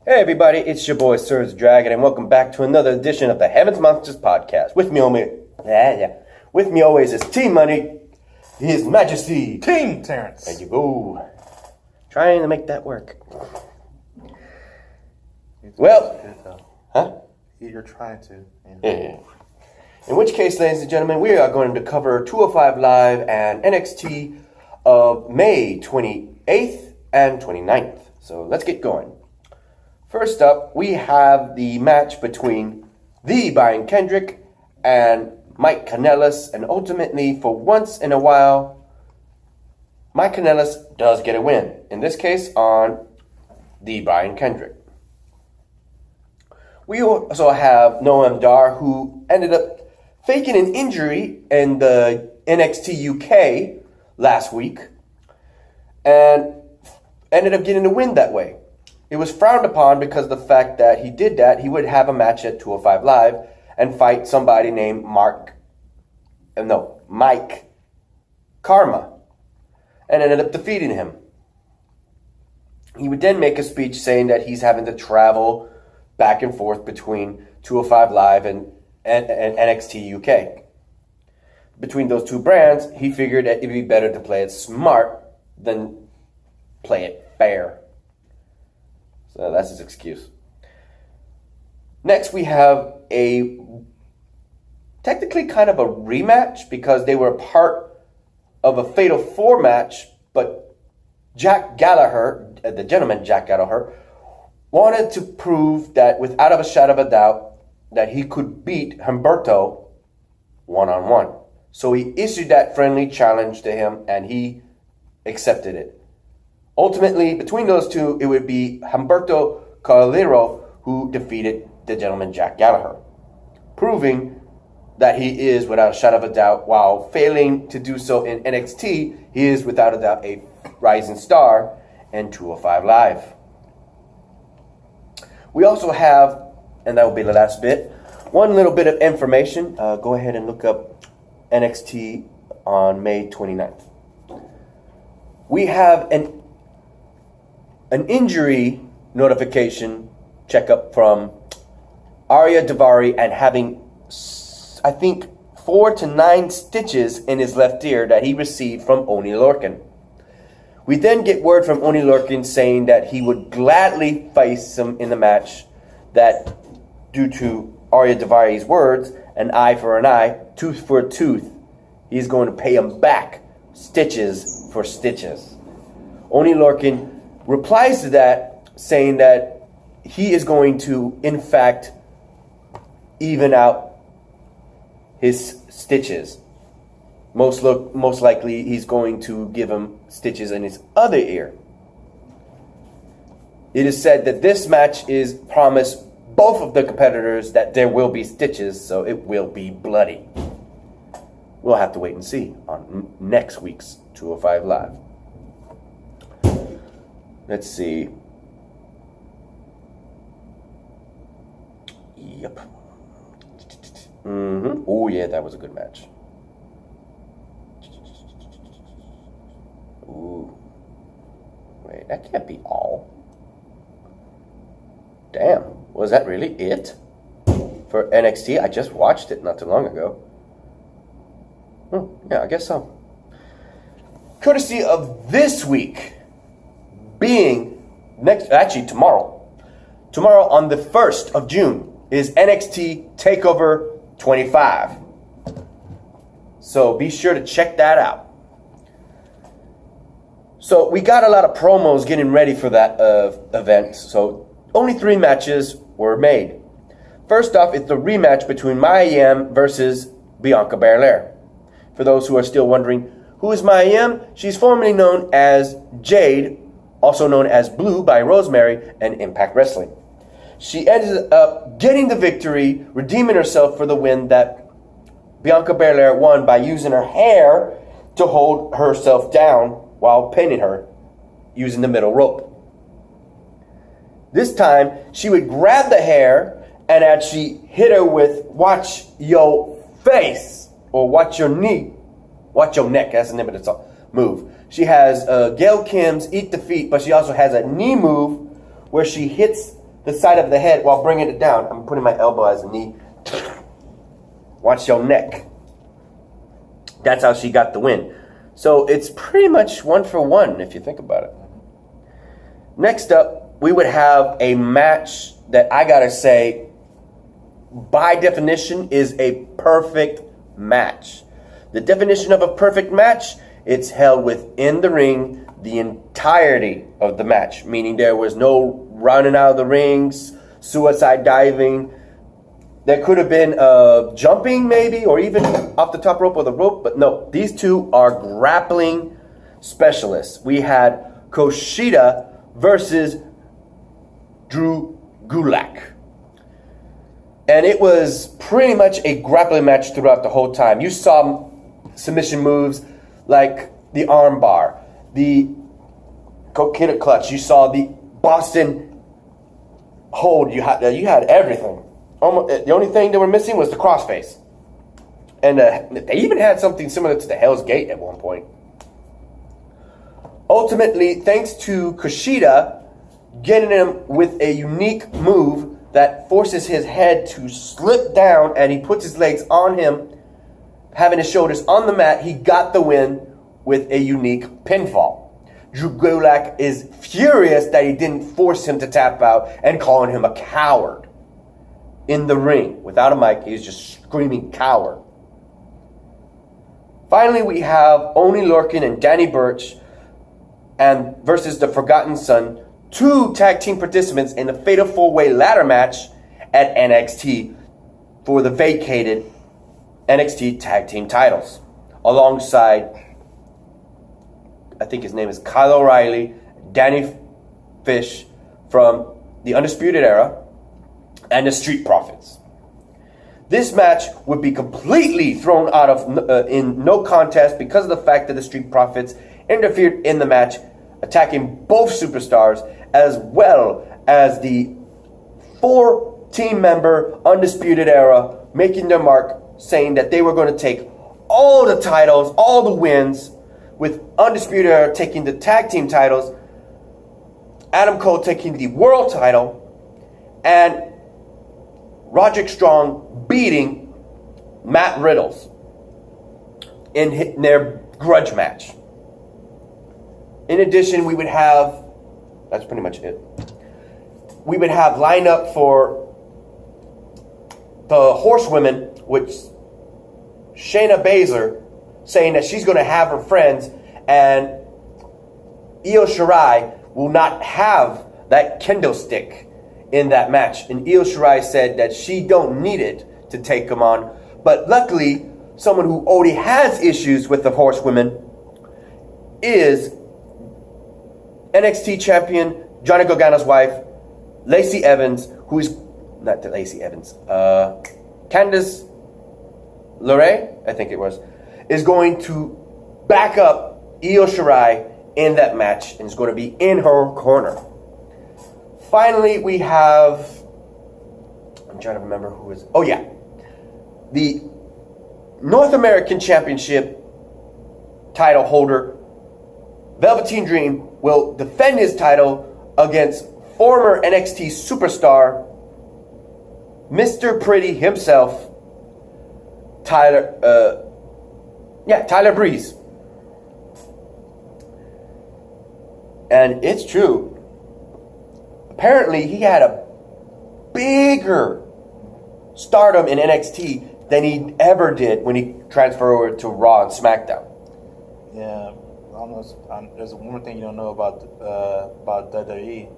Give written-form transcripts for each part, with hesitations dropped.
Hey everybody, it's your boy SergDragon, and welcome back to another edition of the Heavens Monsters podcast. With me always is Team Money, His Majesty King Terence. There you go. Trying to make that work. Well, huh? You're trying to. Yeah. In which case, ladies and gentlemen, we are going to cover 205 Live and NXT of May 28th and 29th. So let's get going. First up, we have the match between the Brian Kendrick and Mike Kanellis, and ultimately, for once in a while, Mike Kanellis does get a win. In this case, on the Brian Kendrick. We also have Noam Dar, who ended up faking an injury in the NXT UK last week, and ended up getting a win that way. It was frowned upon because of the fact that he did that. He would have a match at 205 Live and fight somebody named Mike Karma, and ended up defeating him. He would then make a speech saying that he's having to travel back and forth between 205 Live and NXT UK. Between those two brands, he figured that it'd be better to play it smart than play it fair. So that's his excuse. Next, we have technically kind of a rematch because they were part of a Fatal 4 match, but Jack Gallagher, the gentleman Jack Gallagher, wanted to prove that without a shadow of a doubt that he could beat Humberto one-on-one. So he issued that friendly challenge to him, and he accepted it. Ultimately, between those two, it would be Humberto Carrillo who defeated the gentleman Jack Gallagher, proving that he is, without a shadow of a doubt, while failing to do so in NXT, he is, without a doubt, a rising star in 205 Live. We also have, and that will be the last bit, one little bit of information. Go ahead and look up NXT on May 29th. We have an injury notification checkup from Arya Daivari, and having, I think, 4 to 9 stitches in his left ear that he received from Oney Lorcan. We then get word from Oney Lorcan saying that he would gladly face him in the match, that due to Arya Daivari's words, an eye for an eye, tooth for a tooth, he's going to pay him back stitches for stitches. Oney Lorcan replies to that, saying that he is going to, in fact, even out his stitches. Most likely, he's going to give him stitches in his other ear. It is said that this match is promised both of the competitors that there will be stitches, so it will be bloody. We'll have to wait and see on next week's 205 Live. Let's see. Yep. Oh, yeah, that was a good match. Ooh. Wait, that can't be all. Damn. Was that really it? For NXT? I just watched it not too long ago. Yeah, I guess so. Courtesy of this week being tomorrow. Tomorrow on the 1st of June is NXT TakeOver 25. So be sure to check that out. So we got a lot of promos getting ready for that event. So only 3 matches were made. First off, it's the rematch between Mia Yim versus Bianca Belair. For those who are still wondering, who is Mia Yim? She's formerly known as Jade, also known as Blue by Rosemary and Impact Wrestling. She ended up getting the victory, redeeming herself for the win that Bianca Belair won by using her hair to hold herself down while pinning her using the middle rope. This time, she would grab the hair, and as she hit her with "watch your face" or "watch your knee," "watch your neck," that's the name of the move. She has Gail Kim's Eat the Feet, but she also has a knee move where she hits the side of the head while bringing it down. I'm putting my elbow as a knee. Watch your neck. That's how she got the win. So it's pretty much 1-for-1 if you think about it. Next up, we would have a match that I gotta say, by definition, is a perfect match. The definition of a perfect match, it's held within the ring the entirety of the match, meaning there was no running out of the rings, suicide diving. There could have been jumping maybe, or even off the top rope or the rope, but no, these two are grappling specialists. We had Kushida versus Drew Gulak. And it was pretty much a grappling match throughout the whole time. You saw submission moves like the arm bar, the Kokita clutch. You saw the Boston hold. You had everything. Almost, the only thing they were missing was the crossface. And they even had something similar to the Hell's Gate at one point. Ultimately, thanks to Kushida getting him with a unique move that forces his head to slip down and he puts his legs on him, having his shoulders on the mat, he got the win with a unique pinfall. Drew Gulak is furious that he didn't force him to tap out and calling him a coward. In the ring, without a mic, he's just screaming coward. Finally, we have Oney Lorcan and Danny Burch and versus the Forgotten Son, two tag team participants in the Fatal 4-Way ladder match at NXT for the vacated NXT tag team titles, alongside, I think his name is Kyle O'Reilly, Danny Fish from the Undisputed Era, and the Street Profits. This match would be completely thrown out of in no contest because of the fact that the Street Profits interfered in the match, attacking both superstars, as well as the 4-team-member Undisputed Era, making their mark, saying that they were going to take all the titles, all the wins, with Undisputed Era taking the tag team titles, Adam Cole taking the world title, and Roderick Strong beating Matt Riddles in their grudge match. In addition, we would have, that's pretty much it. We would have lined up for the Horsewomen, which Shayna Baszler saying that she's going to have her friends, and Io Shirai will not have that kendo stick in that match. And Io Shirai said that she don't need it to take them on. But luckily, someone who already has issues with the Horsewomen is NXT champion Johnny Gargano's wife, Lacey Evans, who is, not Lacey Evans, Candice LeRae, I think it was, is going to back up Io Shirai in that match and is going to be in her corner. Finally, we have, I'm trying to remember who is, oh yeah, the North American Championship title holder, Velveteen Dream, will defend his title against former NXT superstar, Mr. Pretty himself, Tyler Breeze. And it's true. Apparently, he had a bigger stardom in NXT than he ever did when he transferred over to Raw and SmackDown. Yeah, almost. There's one more thing you don't know about WWE.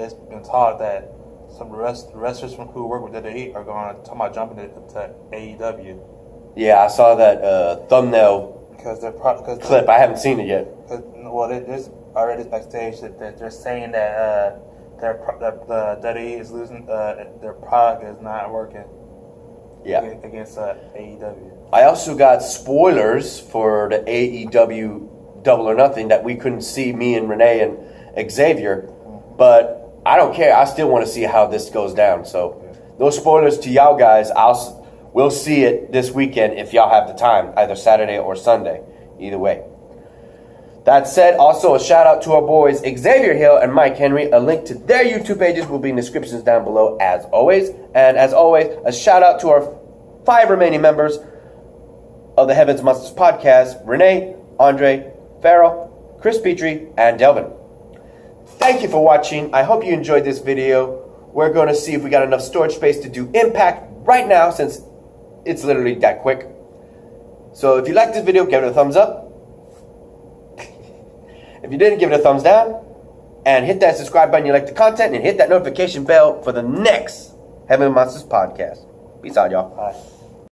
It's been taught that some wrestlers who work with WWE are going to talk about jumping to AEW. Yeah, I saw that thumbnail because clip. I haven't seen it yet. Well, there's already backstage that they're saying that the WWE is losing. Their product is not working. Yeah. Against AEW. I also got spoilers for the AEW Double or Nothing that we couldn't see, me and Renee and Xavier, but I don't care. I still want to see how this goes down. So, no spoilers to y'all guys. We'll see it this weekend if y'all have the time, either Saturday or Sunday. Either way. That said, also a shout out to our boys Xavier Hill and Mike Henry. A link to their YouTube pages will be in the descriptions down below as always. And as always, a shout out to our 5 remaining members of the Heavens Monsters podcast: Renee, Andre, Farrell, Chris Petrie, and Delvin. Thank you for watching. I hope you enjoyed this video. We're going to see if we got enough storage space to do Impact right now, since it's literally that quick. So if you liked this video, give it a thumbs up. If you didn't, give it a thumbs down. And hit that subscribe button if you like the content, and hit that notification bell for the next Heaven Monsters podcast. Peace out, y'all. Bye.